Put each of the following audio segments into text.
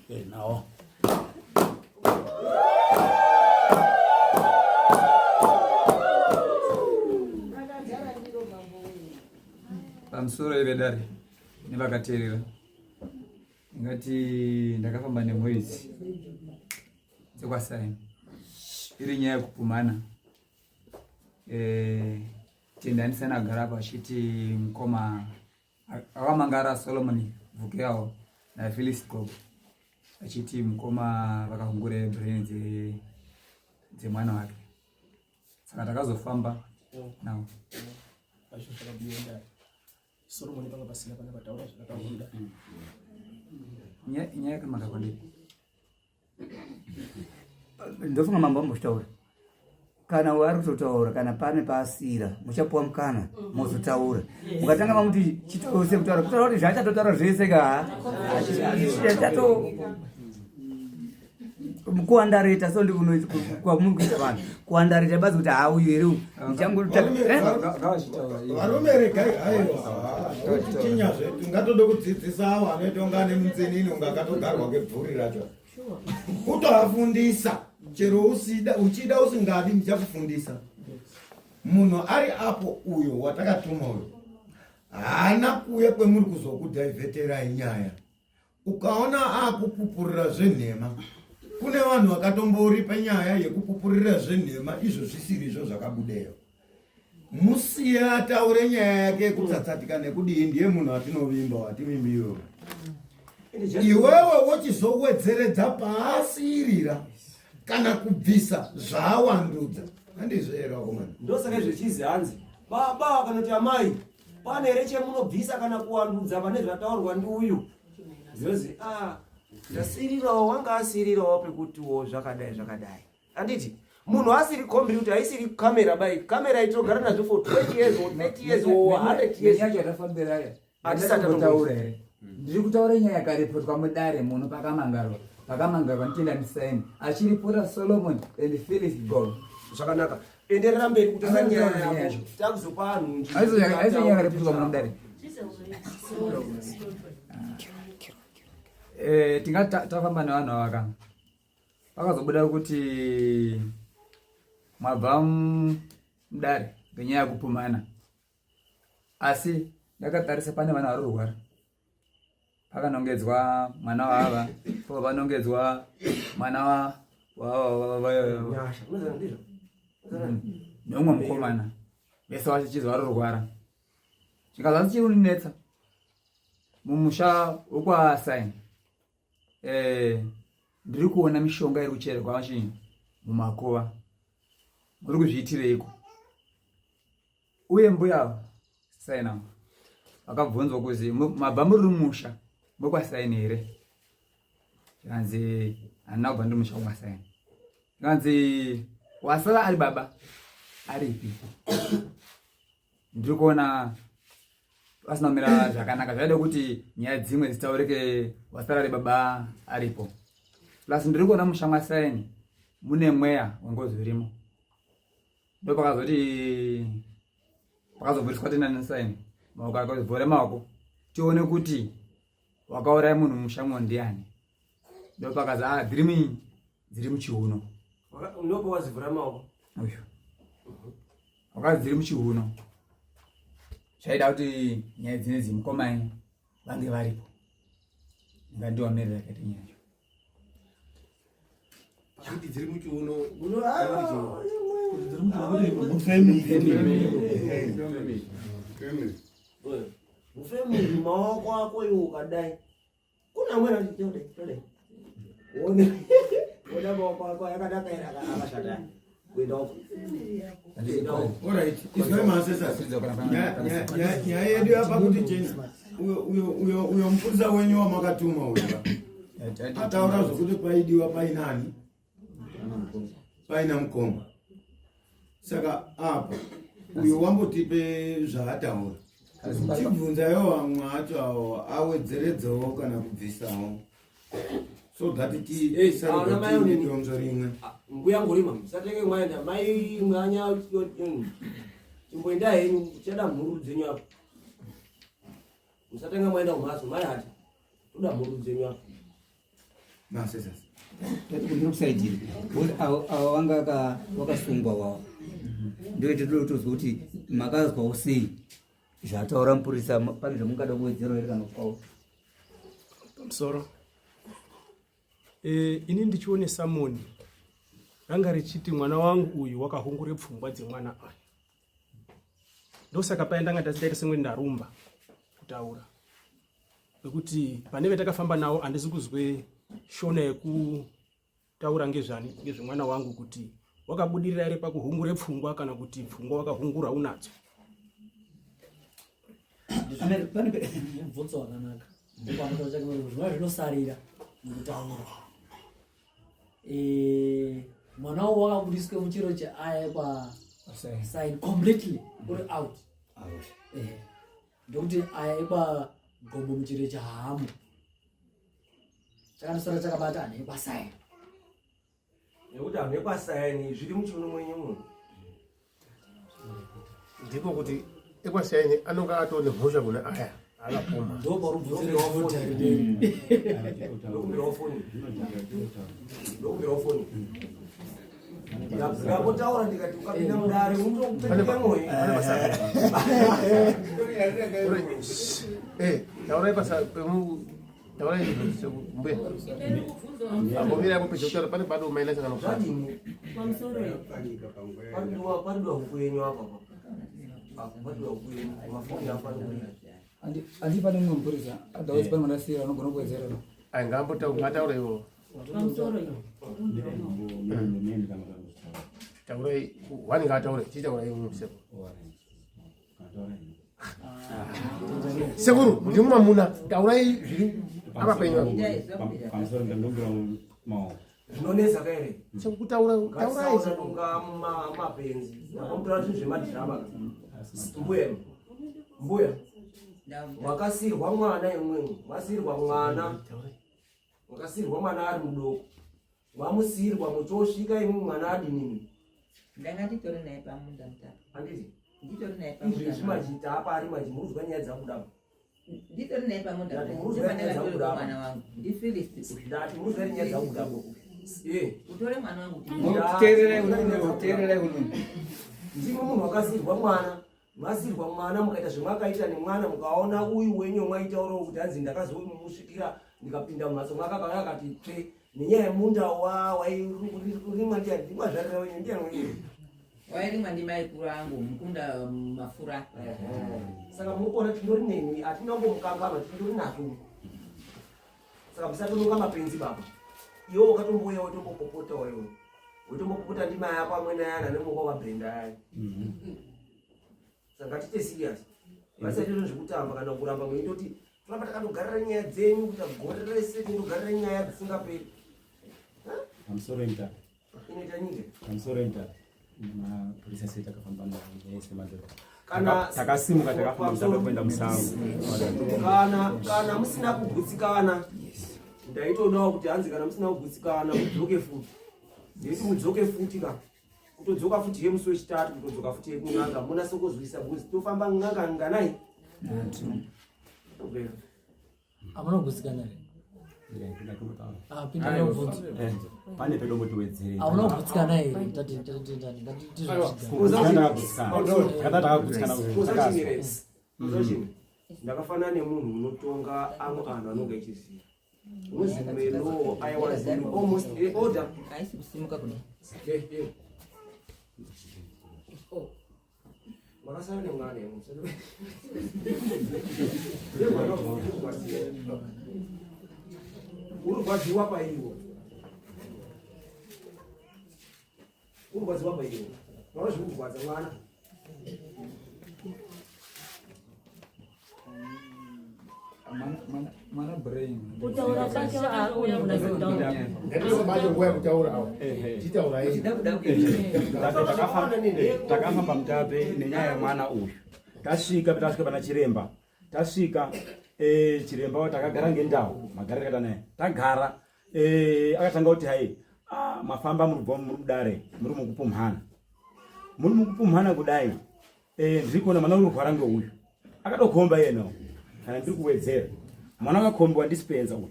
Genau. Pamusoro evedare nevakateerera ngati ndakafamba nemwedzi dzekwasaini iri nyaya yekupumana tendandisana agara apa achiti mukoma akamangara Solomon Vukeao naPhyllis Gogo achiti mukoma vakahungure brain dzemwana wake, saka takazofamba nawo Solomon panga pasina pana pataura zvakawanda. nyaya yakanaka kwandiri. Ndofunga mambo ambotaura kana wari kutotaura kana pane paasira muchapuwa mukana muzotaura mukatanga mamuti chitauro sekutaura kutaura kuti zvachatotaura zvese ka chato kuandareta so ndikuno kwamuri kuita vanhu kuandareta bazi kuti uyu here varumeregai chinyazve tingatoda kudzidzisa avo anoita ungane munzenini ungakatogarwa ngebvuri racho kutoafundisa chero uchida usingadi ndichakufundisa. Munhu ari apo uyo watakatuma uyo haana kuuya kwemuri kuzokudhaivheterai nyaya. Ukaona akupupurira zvenhema, kune vanhu vakatomboripa nyaya yekupupurira zvenhema izvo zvisiri izvo zvakabudeyo. Musiye ataure nyaya yake yekutsatsatika nekudii, ndiye munhu atinovimba wativimbiwo. Iwewe wochizowedzeredza paasirira kana kubvisa zvawandudza. Handizvera komana. Ndosaka zvechizi hanzi baba kana kuti amai pane here chemunobvisa kana kuwandudza pane zvataurwa ndi uyu. Zvozi ndasirirawo wanga asirirawo pekutiwo zvakadai. Anditi munhu asiri computer aisiri kamera bai kamera itogara nazvo for 20 years or 30 years or 100 years yacho yatafambira atisataura here. Ndiri kutaura nyaya yakaripotwa mudare munhu pakamangarwa nditendandisaini achiripota Solomon and Phyllis Gogo. Zvakanaka. Enderera mberi kutosa nyaya yacho. Takuzopa anhu aizo nyaya yakaripotwa munhu mudare. Tingati tafamba nevanhu avakanga vakazobuda kuti mwabva mudare ngenyaya yekupumana, asi ndakatarisa pane vana vari kurwara. Pakanongedzwa mwana wava, panongedzwa mwana nomwe mukomana, vese vachichizwa vari kurwara. Chikaza chiuninetsa mumusha wekwaSaini, ndiri kuona mishonga iri kuchererwa chinhu mumakuva. Muri kuzviitireiko? Uye mbuya Saina vakabvunzwa kuzi mabva muri mumusha wekwaSaini here? Zvikanzi handina kubva ndiri musha wekwaSaini. Zvikanzi wasara ari baba aripi? Ndiri kuona asina kumira zvakanaka. Zvaida kuti nyaya dzimwe dzitaurike wasara ari baba aripo. Plus ndiri kuona musha mwaSaini mune mweya wengozi urimo. Ndo pakazoti pakazobviswa tendandisaini maoko ake vhore maoko tione kuti wakauraya munhu mushamwo ndiani. Ndo pakazi dhirimi dziri muchiuno. Ndopo wazivhura maoko. Uyu wakazi dziri muchiuno. Zvaida kuti nyaya dzinedzi mukomai vange varipo. Ngandiwamirira kati nyacho. Kuti dziri muchiuno ufemiri maoko ako iwo ukadai kuna mwena tode one oda maoko ako yakadakaira akashata kuenda uko. Alright, izwe masesa nyaya yedu apa kuti cheni uyo mupurisa wenyu wamakatuma uyo ataura zvokuti paidiwa painani paina mukoma. Saka apa uyo wambotipe zvaataura, chibvunzayo vamwe acho avo awedzeredzawo kana kubvisawo so that donzo rimwe. Mbuya ngorima musatenge mwaenda mai mwanya chimboenda henyu chada mhuru dzenyu apo. Musatenge mwaenda kumhatso mai hati toda mhuru dzenyu apo. Nase sasa. ndikusaidira avo vanga vakasungwa wavo ndoite tozwa kuti makazwawo sei zvataura mupurisa pane zvamungada kuwedzera here kana kwawo pamusoro ini ndichione Samoni ranga richiti mwana wangu uyu wakahungure pfungwa dzemwana aya ndosaka paenda ngati azidaita semwe ndarumba kutaura nekuti pane vetakafamba nawo handisi kuzwe shona yekutaura ngezvemwana wangu kuti wakabudirira here pakuhungure pfungwa kana kuti pfungwa wakahungura unadzo. Mubvunzo wakanaka zvimwe zvinosarira mukutaura. Mwana wavo wakabudiswe muchiro chaaya sign completely uri out. Ndokuti aya ikwa gombo muchiro chahamu chakanosara chakabatana ikwasaini nekuti hamwe kwasaini zviri muchiuno mwenye munhu ndiko kuti ekwasaini anonga atone mhosva kuna aya akapoma ndo parubvunzire ndokumbirawo foni ndapotaura ndikati ukapinda mudare unotokupendekemoi taurai basa taurai mbuya ambomira yapo pechokutaura pane bado umaila chakanokwana paridiwa huku apa paridiwa huku yenyu mafoni afanikuria andi pane mumwe mupurisa adawezi pane mandasiyira anogona kuwedzerera ngataura iwo taurai wani ngataure chiitaura iwo sekuru kuti mumamuna taurai zviri apa penyu zvinonesa kaere sekutaurai unga mapenzi akamutaura zvinhu zvemadhirama mbuya mwakasirwa mwana imwemwe mwasirwa mwana mwakasirwa mwana ari mudoko mwamusirwa muchosvika imwe mwana adinini ndanga nditori naye pamunda mutatu handiti nditori naye izvi pamunda zvimachita apa ari machi muruzwa nyaya dzakudapo nditori naye pamunda mwana wangu ndifilisti ndati muruzwa nyaya dzakudapo utore mwana wangu teererai uno ndimwe munhu wakasirwa mwana masirwa mwana mukaita zvemwakaita nemwana mukaona uyu wenyu mwaitaurawo kuti hanzi ndakazomusvikira ndikapinda mumhatso mwakakauya akati tsve nenyaya yemunda wairimwa ndimazvarira wenyu ndianwenyu wairimwa ndimaikuru angu mukunda mafura saka mukuona tindori nemi hatinangomukangama tindori nazvo saka musatononga mapenzi baba iwo ukatombouya wetombopopota wewe wetombopopota ndimai yako amwe nayana nemunga wabhenda yaya saka tite serious vasaitiro zvekutamba kana kuramba mweindoti toramba takatogarira nyaya dzenyu kuti gore rese tindogarira nyaya dzisingaperi amsorenta inoita nyika amsorenta mapurisa se takafamba naye kana takasimuka takafamba kwenda musango kana musina kugutsikana ndaitodawo kuti hanzi kana musina kugutsikana mudzoke futi nditi mudzoke futi ka kutodzoka futi yemusi wechitatu kutodzoka futi yekun'anga munase kuzwisa bhuzi tofamba n'anga nganai amuna kugutsikana here pinda nobvunzo pane pedombo tiwedzere amuna kugutsikana here uzachini ndakafanana nemunhu unotonga amwe anhu anonga echiziva muzimeno I was in almost order aisi kusimuka kudai makasara nemwana urikwadziwa paiwo urikwadziwa paiwo mwana zvirikugwadza mwana mana brain kutaura kwacho akuya ngatisobacho nguva yekutaura awo titaurai takafamba mutape nenyaya yemwana uyu tasvika pana chiremba tasvika chiremba takagara ngendau magariro akata naye tagara akatanga kuti hai mafamba muri mudare muri mukupumhana kudai ndiri kuona mwana uri kurwara ngeuyu akatokomba iyenawo kana ndiri kuwedzera mwana wakakombiwa dispensa uyu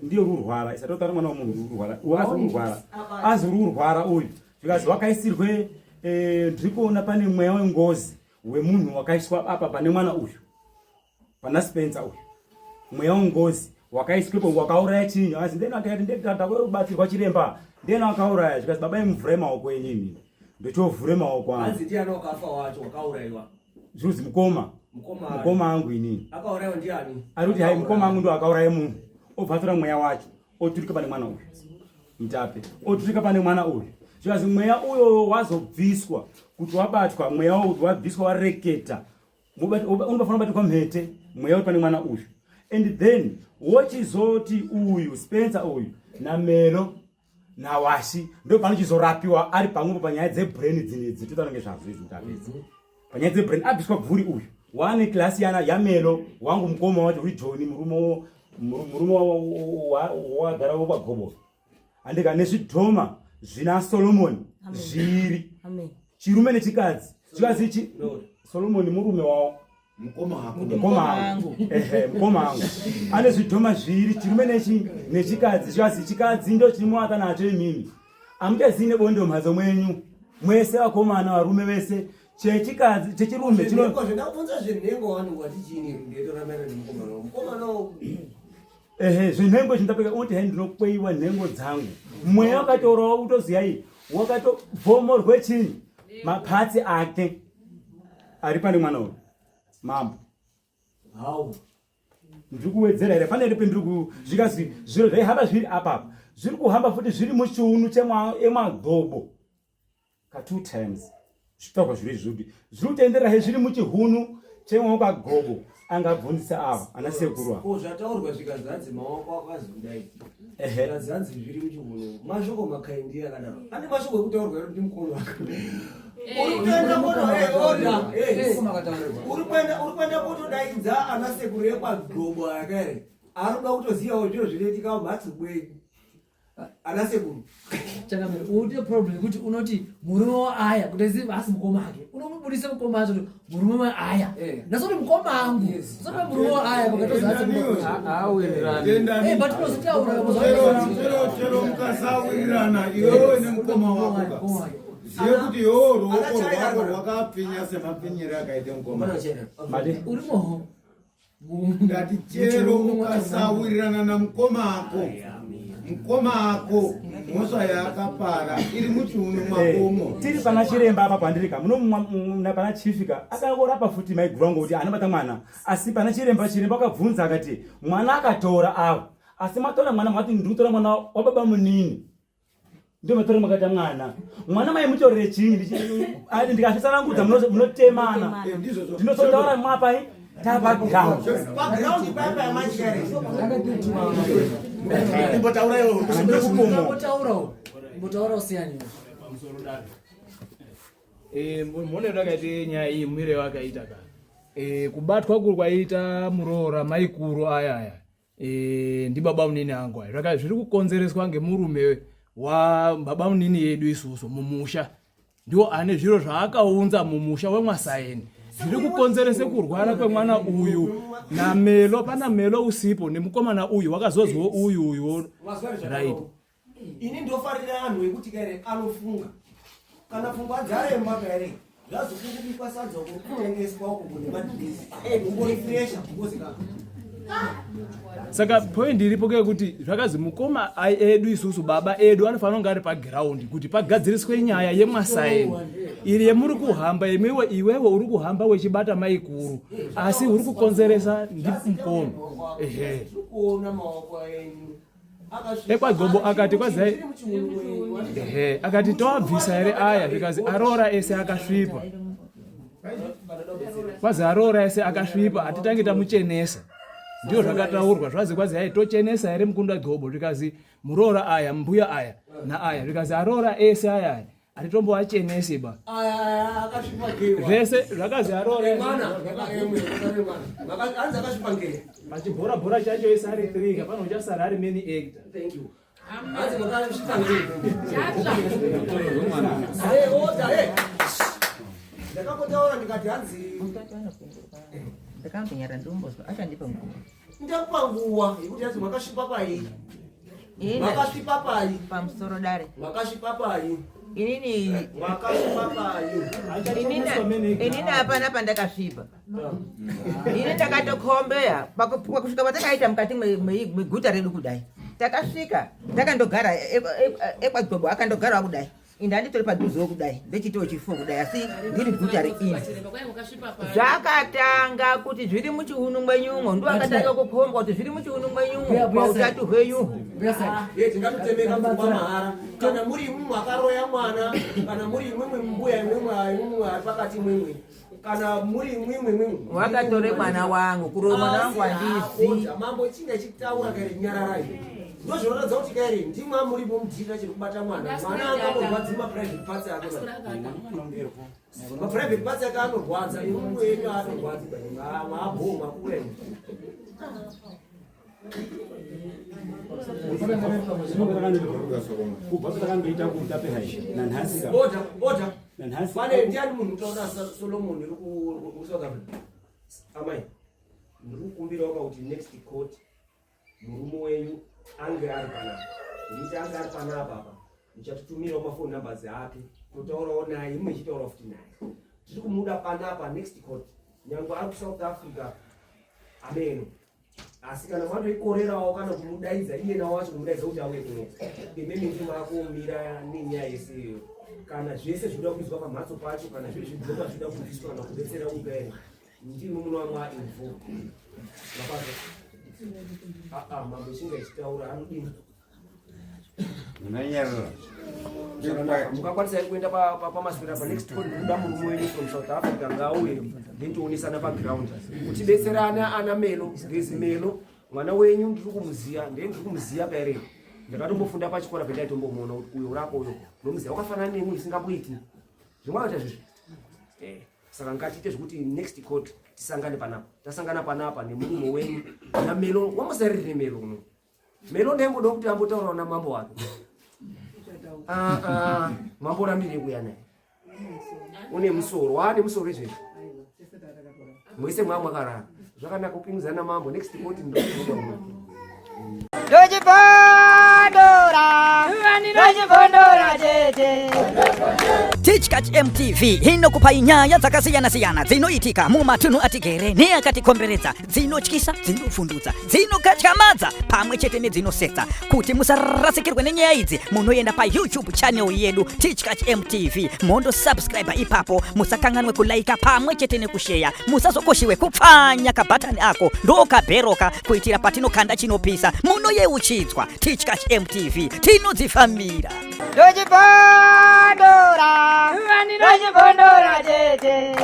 ndiyo rurwara isatotaura mwana wamunhu rurwara wakazorurwara azorurwara uyu zvikazi wakaisirwe ndiri kuona pane mweya wengozi wemunhu wakaiswa apa pane mwana uyu pana spensa uyu mweya wengozi wakaiswepo wakauraya chinyi asi ndendatakubatsirwa chiremba ndena wakauraya zvikazi baba imuvhure maoko enyini ndochovhure maoko angu Hanzi ndiani wakafa wacho wakaurayiwa? zviruzi mukoma angu inini Akaurayiwa ndiani? ari kuti hai mukoma angu ndo akauraya munhu obva atora mweya wacho oturika pane mwana uyu mutape oturika pane mwana uyu zvikazi mweya uyo wazobviswa kuti wabatwa mweya uyu wabviswa wareketa unofanira kubatirwa mhete mweya uri pane mwana uyu and then wochizoti uyu spensa uyu namelo nawashi ndo panochizorapiwa ari pamwepo panyaya dzebrain dzinedzi totaura ngezvazvo izvi mutapedzi panyaya dzebrain abviswa bvuri uyu wane klasi yana yamelo wangu mukoma wacho uri joni murume wagara wokwagobo andika nezvidhoma zvina solomoni zviri chirume nechikadzi chikadzi ichi solomoni murume wawo mukoma wangu ane zvidhoma zviri chirume nechikadzi chikazi chikadzi ndo chinomuaka nacho imimi amuchazivi nebondo mumhatso mwenyu mwese vakomana varume vese chechikadzi chechirume zvinhengo zvindapeka uti hai ndinokweyiwa nhengo dzangu mweya wakatorawo utoziyai wakatobvomorwe chinyi mapatsi ake ari pane mwana uyu mambo ndiri kuwedzera here pane ripi zvikasi zviro zvaihamba zviri apapa zviri kuhamba futi zviri muchiunu chemaglobo ka2 times zvitaurwa zviri izvi zviri kutenderera he zviri muchihunu chemwakaglobo angabvunzisa ava ana sekuru ava zvataurwa zvikazanzi maoko akazodai zvikazanzi zviri muchihunu mashoko makaindiya kadaro ane mashoko ekutaurwa ero ndi mukuru wake uri kuenda kutodaidza ana sekuru ekwagobo akare anoda kutozivawo zviro zvinoitika mumhatso bwenyu ana sekuru chakamira uite problem kuti unoti murume waaya kuti ziva asi mukoma ake unomubudise mukoma acho kuti murume waaya nasoti mukoma angu sote murume waaya pakatozachero mukasawirirana iwewe nemukoma wako ziye kuti iwewo ruoko rwako rwakapfinya semapfinyire akaite mukoma urimoho ngati chero mukasawirirana namukoma ako mhosva yakapara iri muchiunu mwakomo tiri pana chiremba apa pandirika muno pana chifika akangorapa futi maiguru angu kuti anobata mwana asi pana chiremba akabvunza akati mwana akatora ava asi matora mwana mati ndikutora mwana wababa munini ndio matora makata mwana mai mutorere chinyi ati ndikazvisanangudza munotemana ndinozotaura mwapai tabaground imbotaura usiyani mone rakaite nyaya iyi mumire wakaita ka kubatwa kuri kwaita muroora maikuru ayaya ndi baba munini angu aya zviri kukonzereswa ngemurume wababa munini yedu isusu mumusha ndiwo ane zviro zvaakaunza mumusha wemwasaini zviri kukonzerese kurwara kwemwana uyu namelo pana melo usipo nemukomana uyu wakazozwa uyu right ini ndofarira anhu ekuti kare anofunga kana pfungwa dzaremba kare zvazokungubikwa sadza kutengeswa uko kune madhisi ungorifresha kungozika saka point iripo kuti zvakazi mukoma edu isusu baba edu anofanira kunge ari paground kuti pagadziriswe nyaya yemwasaini iri yemuri kuhamba iwewe uri kuhamba wechibata maikuru asi uri kukonzeresa ndi mukoma kuona maoko enyu ekwagobo akati kwazai akati toabvisa here aya zvikazi aroora ese akasvipa kwazi aroora ese akasvipa hatitange tamuchenesa ndio zvakataurwa zvazi kwazi hai tochenesa here mukunda gobo zvikazi muroora aya mbuya aya naaya zvikazi aroora ese aya hatitomboachenesi ba zvese zvakazi aroora pachibhora chacho ese ari 3 kapano uchasara ari many actor. Thank you. ndakambotaura ndikati hanzi ndakambonyara ndombozwa achandipa mukoma ndapanguwa yekuti yazi mwakasvipa pai Ini mwakasvipa pai pamusoro dare. mwakasvipa pai Inini mwakasvipa pai inini hapana pandakasvipa. Ini takatokombeya pakusvika patakaita mukati meguta redu kudai. Takasvika takandogara ekwaGobo akandogara kudai. Indi anditori padhuzewo kudai ndechitiwo chifo kudai asi ndiri guta reini. Zvakatanga kuti zviri muchiunu mwenyumwo ndo akatanga kukomba kuti zviri muchiunu mwenyumwo pautatu hwenyuho. tingatotemeka mfungwa mahara kana muri imwe akaroya mwana kana muri imwe mbuya imwe ari pakati mwimwe kana muri imwe Wakatore mwana wangu kurova mwana wangu handizi. mambo chinga chitaura kairi nyararai ndozvinoratidza kuti kairi ndimwe amuripo mudhira chiri kubata mwana angangorwadzi maprivate parts ake maprivate parts ake anorwadza imwe yenyu anorwadzi maabhoma kuweni Oda. Pane ndiani munhu utaona Solomon uri South Africa. Amai. Ndiri kukumbirawo kuti next court murume wenyu ange ari panapa. Nditi ange ari panapa apa. Ndichatutumirawo mafoni numbers ake. Totaurawo naye imwe ichitaura futi naye. Tiri kumuda panapa next court. Nyangwe ari kuSouth Africa. Ameno. Asi kana mwandoikorerawo kana kumudaidza iyena wacho kumudaidza kuti auye kuno imweni ndima akomira nenyaya yesiyo kana zvese zvinoda kuizwa pamhatso pacho kana zviri zvidzoka zvinoda kubviswa kana kudetsera ugairi ndiri muno wamwa info mapato mambo chinga ichitaura anodini mukakwanisa kuenda pamaswera panext court kuda murume wenyu from South Africa ngauye ndintowonesana paground kuti betserana ana melo ngezi melo mwana wenyu ndiri kumuziya ndiri kumuziya paere ndakatombofunda pachikora pendaitombomuona kuti uyo urako uyo nomuziya wakafanana nemwe isingamboiti zvimwaita zvizvi saka ngatiite zvekuti next court tisangane panapa tasangana panapa nemurume wenyu na melo wamusariri melo uno melo ndemboda kuti ambotaurawo namambo wake mambo ramire kuya naye une musoro waane musoro izvezvi mwese mwamwakarara zvakanaka kupingudzana mambo next court ndokuda Teachcat MTV inokupa nyaya dzakasiyana-siyana dzinoitika mumatunhu atigere neakatikomberedza, dzinotyisa, dzinofundutsa, dzinokatyamadza pamwe chete nedzinosetsa. Kuti musarasikirwe nenyaya idzi munoenda pa YouTube channel yedu Teachcat MTV mondo subscribe ipapo, musakanganwe kulaika pamwe chete nekushare, musazokoshiwe kupfanya kabhatani ako ndokabheroka kuitira patinokanda chinopisa munoyeuchidzwa. Teachcat MTV tinodzifambira. Dojibondora, dojibondora tete.